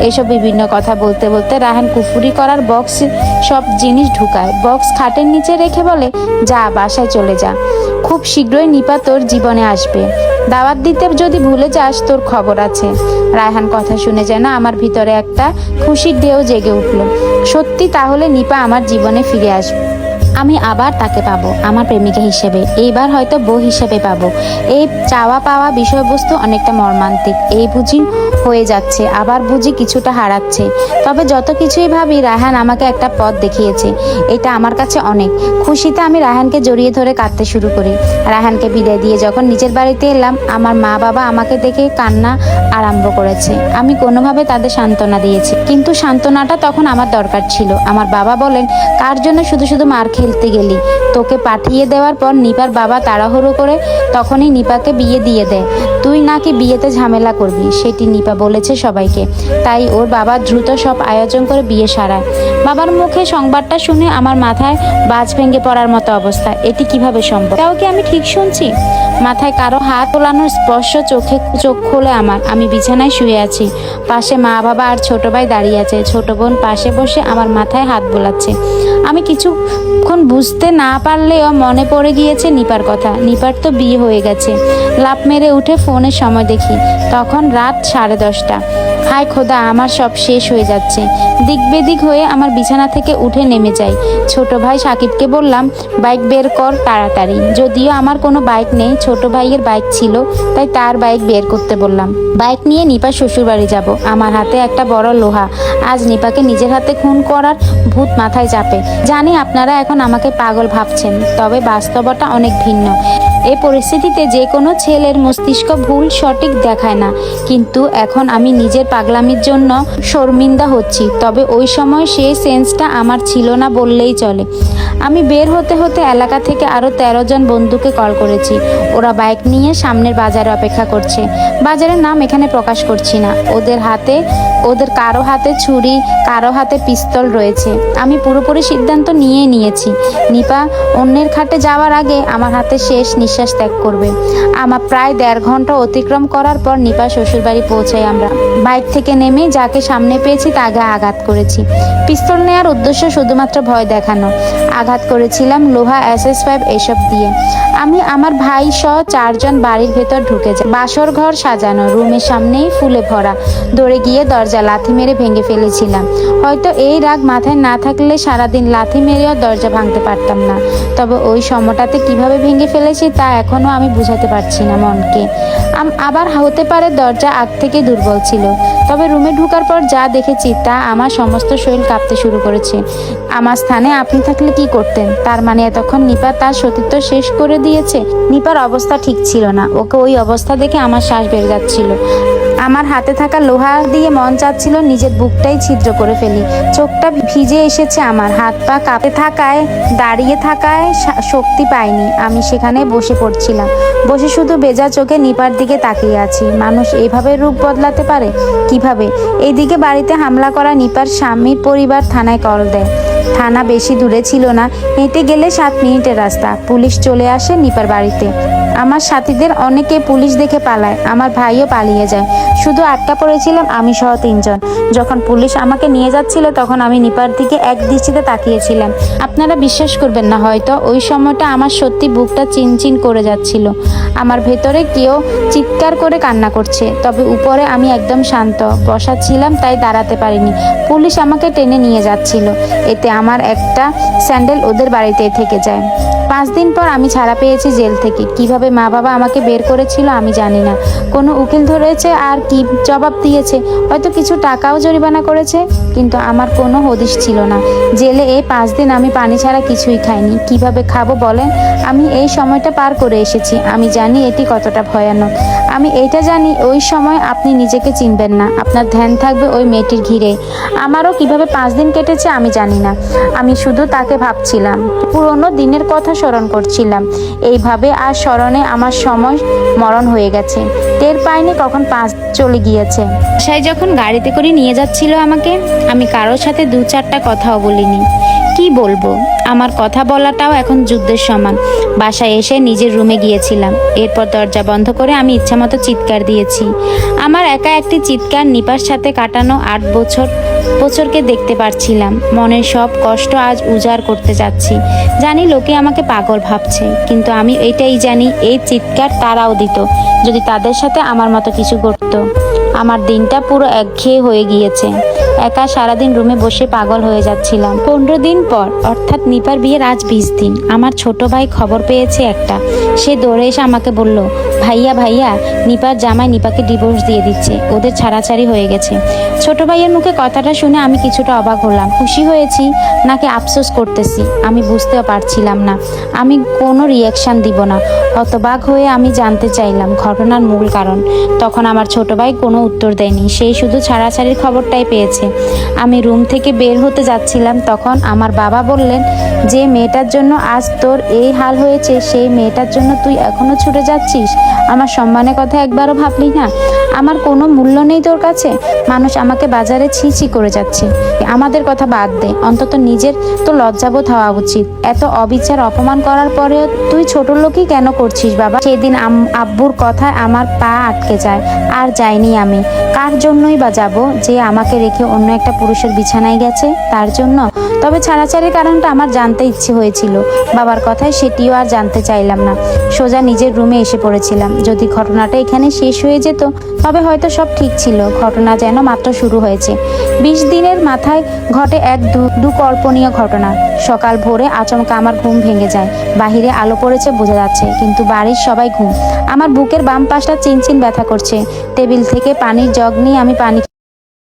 এসব বিভিন্ন কথা বলতে বলতে রায়হান কুফুরি করার বক্স সব জিনিস ঢুকায়। বক্স খাটের নিচে রেখে বলে, যা বাসায় চলে যা, খুব শীঘ্রই নিপা তোর জীবনে আসবে, দাওয়াত দিতে যদি ভুলে যাস তোর খবর আছে। রায়হান কথা শুনে যেন আমার ভিতরে একটা খুশির ঢেউ জেগে উঠল। সত্যি, তাহলে নিপা আমার জীবনে ফিরে আসবে, আমি আবার তাকে পাবো আমার প্রেমিকা হিসেবে, এইবার হয়তো বউ হিসেবে পাবো। এই চাওয়া পাওয়া বিষয়বস্তু অনেকটা মর্মান্তিক। এই বুঝি হয়ে যাচ্ছে, আবার বুঝি কিছুটা হারাচ্ছে। তবে যত কিছুই ভাবি, রায়হান আমাকে একটা পথ দেখিয়েছে, এটা আমার কাছে অনেক। খুশিতে আমি রায়হানকে জড়িয়ে ধরে কাঁদতে শুরু করি। রায়হানকে বিদায় দিয়ে যখন নিজের বাড়িতে এলাম, আমার মা বাবা আমাকে দেখে কান্না আরম্ভ করেছে। আমি কোনোভাবে তাদের সান্ত্বনা দিয়েছি, কিন্তু সান্ত্বনাটা তখন আমার দরকার ছিল। আমার বাবা বলেন, কার জন্য শুধু শুধু মার খেলতে গেলি? তোকে পাঠিয়ে দেওয়ার পর নিপার বাবা তাড়াহুড়ো করে তখনই নিপাকে বিয়ে দিয়ে দেয়। তুই নাকি বিয়েতে ঝামেলা করবি, সেটি নিপা বলেছে সবাইকে। তাই ওর বাবা দ্রুত সব আয়োজন করে বিয়ে সারায়। বাবার মুখে সংবাদটা শুনে আমার মাথায় বাজ ভেঙে পড়ার মতো অবস্থা। এটি কিভাবে সম্ভব? তাও কি আমি ঠিক শুনছি? মাথায় কারো হাত ওলানোর স্পর্শ, চোখে চোখ খোলে আমার। আমি বিছানায় শুয়ে আছি, পাশে মা বাবা আর ছোট ভাই দাঁড়িয়ে আছে। ছোট বোন পাশে বসে আমার মাথায় হাত বোলাচ্ছে। আমি কিছুক্ষণ বুঝতে না পারলেও মনে পড়ে গিয়েছে নিপার কথা। নিপার তো বিয়ে হয়ে গেছে। লাফ মেরে উঠে ফোনের সময় দেখি, তখন রাত 10:30। হায় খোদা, আমার সব শেষ হয়ে যাচ্ছে। দিক বেদিক হয়ে আমার বিছানা থেকে উঠে নেমে যাই। ছোট ভাই সাকিবকে বললাম, বাইক বের কর তাড়াতাড়ি। যদিও আমার কোনো বাইক নেই, ছোট ভাইয়ের বাইক ছিল, তাই তার বাইক বের করতে বললাম। বাইক নিয়ে নিপার শ্বশুর বাড়ি যাব। আমার হাতে একটা বড় লোহা। আজ নিপাকে নিজের হাতে খুন করার ভূত মাথায় চাপে। জানি আপনারা এখন আমাকে পাগল ভাবছেন, তবে বাস্তবতা অনেক ভিন্ন। এই পরিস্থিতিতে যে কোনো ছেলের মস্তিষ্ক ভুল সঠিক দেখায় না, কিন্তু এখন আমি নিজের পাগলামির জন্য শর্মিন্দা হচ্ছি। তবে ওই সময় সেই সেন্সটা আমার ছিল না বললেই চলে। আমি বের হতে হতে এলাকা থেকে আরও 13 জন বন্ধুকে কল করেছি। ওরা বাইক নিয়ে সামনের বাজারে অপেক্ষা করছে। বাজারের নাম এখানে প্রকাশ করছি না। ওদের কারো হাতে ছুরি, কারো হাতে পিস্তল রয়েছে। আমি পুরোপুরি সিদ্ধান্ত নিয়েছি, নিপা অন্যের খাটে যাওয়ার আগে আমার হাতে শেষ নিঃশ্বাস ত্যাগ করবে। আমার প্রায় 1.5 ঘন্টা অতিক্রম করার পর নিপা শ্বশুরবাড়ি পৌঁছাই। আমরা বাইক থেকে নেমে যাকে সামনে পেয়েছি তাকে আঘাত করেছি। পিস্তল নেওয়ার উদ্দেশ্য শুধুমাত্র ভয় দেখানো। আঘাত করেছিলাম লোহা, SS5 এসব দিয়ে। আমি আমার ভাই সহ 4 জন বাড়ির ভেতর ঢুকে যাই। বাসর ঘর সাজানো, রুমের সামনেই ফুলে ভরা। দৌড়ে গিয়ে দরজা লাথি মেরে ভেঙে ফেলেছিলাম। হয়তো এই রাগ মাথায় না থাকলে সারাদিন লাথি মেরেও দরজা ভাঙতে পারতাম না। তবে ওই সময়টাতে কিভাবে ভেঙে ফেলেছি তা এখনও আমি বুঝাতে পারছি না মনকে। আবার হতে পারে দরজা আগ থেকে দুর্বল ছিল। তবে রুমে ঢোকার পর যা দেখেছি তা আমার সমস্ত শরীর কাঁপতে শুরু করেছে। আমার স্থানে আপনি থাকলে কি করতেন? তার মানে এতক্ষণ নিপা তার সতীত্ব শেষ করে দিয়েছে। নিপার অবস্থা ঠিক ছিল না। ওকে ওই অবস্থা দেখে আমার শ্বাস বেড়ে যাচ্ছিল। আমার হাতে থাকা লোহা দিয়ে মন চাচ্ছিল নিজের বুকটাই ছিদ্র করে ফেলি। চোখটা ভিজে এসেছে আমার, হাত পা কাঁপতে থাকায়, দাঁড়িয়ে থাকায় শক্তি পাইনি। আমি সেখানে বসে পড়ছিলাম। বসে শুধু বেজা চোখে নিপার দিকে তাকিয়ে আছি। মানুষ এইভাবে রূপ বদলাতে পারে কিভাবে? এইদিকে বাড়িতে হামলা করা নিপার স্বামীর পরিবার থানায় কল দেয়। থানা বেশি দূরে ছিল না, হেঁটে গেলে 7 মিনিটের রাস্তা। পুলিশ চলে আসে নিপার বাড়িতে। আমার সাথীদের অনেকে পুলিশ দেখে পালায়, আমার ভাইও পালিয়ে যায়। শুধু আটকা পড়েছিলাম আমি সহ 3 জন। যখন পুলিশ আমাকে নিয়ে যাচ্ছিল তখন আমি নিপার দিকে এক দৃষ্টিতে তাকিয়েছিলাম। আপনারা বিশ্বাস করবেন না হয়তো, ওই সময়টা আমার সত্যি বুকটা চিনচিন করে যাচ্ছিল। আমার ভেতরে কেউ চিৎকার করে কান্না করছে। তবে উপরে আমি একদম শান্ত বসা ছিলাম, তাই দাঁড়াতে পারিনি। পুলিশ আমাকে টেনে নিয়ে যাচ্ছিল। এতে আমার একটা স্যান্ডেল ওদের বাড়িতে থেকে যায়। 5 দিন পর আমি ছাড়া পেয়েছি জেল থেকে। কিভাবে মা বাবা আমাকে বের করেছিল আমি জানি না। কোনো উকিল ধরেছে আর কি জবাব দিয়েছে, হয়তো কিছু টাকাও জরিমানা করেছে, কিন্তু আমার কোনো হদিশ ছিল না। জেলে এই 5 দিন আমি পানি ছাড়া কিছুই খাইনি। কিভাবে খাবো বলেন? আমি এই সময়টা পার করে এসেছি। আমি জানি এটি কতটা ভয়ানক। আমি এইটা জানি ওই সময় আপনি নিজেকে চিনবেন না, আপনার ধ্যান থাকবে ওই মেয়েটির ঘিরে। আমারও কিভাবে 5 দিন কেটেছে আমি জানি না। আমি শুধু তাকে ভাবছিলাম, পুরনো দিনের কথা স্মরণ করছিলাম। এইভাবে আর স্মরণে আমার সময় মরণ হয়ে গেছে। টের পাইনি কখন 5 চলে গিয়েছে। বাসায় যখন গাড়িতে করে নিয়ে যাচ্ছিল আমাকে, আমি কারোর সাথে 2-4টা কথাও বলিনি। কি বলবো, আমার কথা বলাটাও এখন যুদ্ধের সমান। বাসায় এসে নিজের রুমে গিয়েছিলাম। এরপর দরজা বন্ধ করে আমি ইচ্ছামতো চিৎকার দিয়েছি। আমার একা একটি চিৎকার নিপার সাথে কাটানো 8 বছরকে দেখতে পারছিলাম। মনের সব কষ্ট আজ উজাড় করতে যাচ্ছি। জানি লোকে আমাকে পাগল ভাবছে, কিন্তু আমি এটাই জানি এই চিৎকার তারাও দিত যদি তাদের সাথে আমার মতো কিছু ঘটতো। আমার দিনটা পুরো একঘেয়ে হয়ে গিয়েছে। একা সারাদিন রুমে বসে পাগল হয়ে যাচ্ছিলাম। 15 দিন পর, অর্থাৎ নিপার বিয়ের আজ 20 দিন, আমার ছোট ভাই খবর পেয়েছে একটা। সে দৌড়ে এসে আমাকে বলল, ভাইয়া ভাইয়া, নিপার জামাই নিপাকে ডিভোর্স দিয়ে দিচ্ছে, ওদের ছাড়াছাড়ি হয়ে গেছে। ছোট ভাইয়ের মুখে কথাটা শুনে আমি কিছুটা অবাক হলাম। খুশি হয়েছি নাকি আফসোস করতেছি আমি বুঝতেও পারছিলাম না। আমি কোনো রিয়াকশন দিব না। হতবাক হয়ে আমি জানতে চাইলাম ঘটনার মূল কারণ। তখন আমার ছোট ভাই কোনো উত্তর দেয়নি, সেই শুধু ছাড়াছাড়ির খবরটাই পেয়েছে। আমি রুম থেকে বের হতে যাচ্ছিলাম, তখন আমার বাবা বললেন, যে মেয়েটার জন্য আজ তোর এই হাল হয়েছে, সেই মেয়েটার জন্য তুই এখনো ছুটে যাচ্ছিস? আমার সম্মানের কথা একবারও ভাবলি না? আমার কোনো মূল্য নেই তোর কাছে? মানুষ আমাকে বাজারে ছি ছি করে যাচ্ছে। আমাদের কথা বাদ দে, অন্তত নিজের তো লজ্জাবোধ হওয়া উচিত। এত অবিচার অপমান করার পরেও তুই ছোট লোকই কেন করছিস বাবা? সেদিন আব্বুর কথায় আমার পা আটকে যায়। আর যাইনি আমি। কার জন্যই বা যাব, যে আমাকে রেখে অন্য একটা পুরুষের বিছানায় গেছে? তার জন্য? তবে ছাড়াছাড়ির কারণটা আমার জানতে ইচ্ছে হয়েছিল। বাবার কথায় সেটিও আর জানতে চাইলাম না। সোজা নিজের রুমে এসে পড়েছিলাম। যদি ঘটনাটা এখানে শেষ হয়ে যেত তবে হয়তো সব ঠিক ছিল। ঘটনা যেন মাত্র শুরু হয়েছে। 20 দিনের মাথায় ঘটে এক দুকল্পনীয় ঘটনা। সকাল ভোরে আচমকা আমার ঘুম ভেঙে যায়। বাহিরে আলো পড়েছে বোঝা যাচ্ছে, কিন্তু বাড়ির সবাই ঘুম। আমার বুকের বাম পাশটা চিনচিন ব্যথা করছে। টেবিল থেকে পানির জগ নিয়ে আমি পানি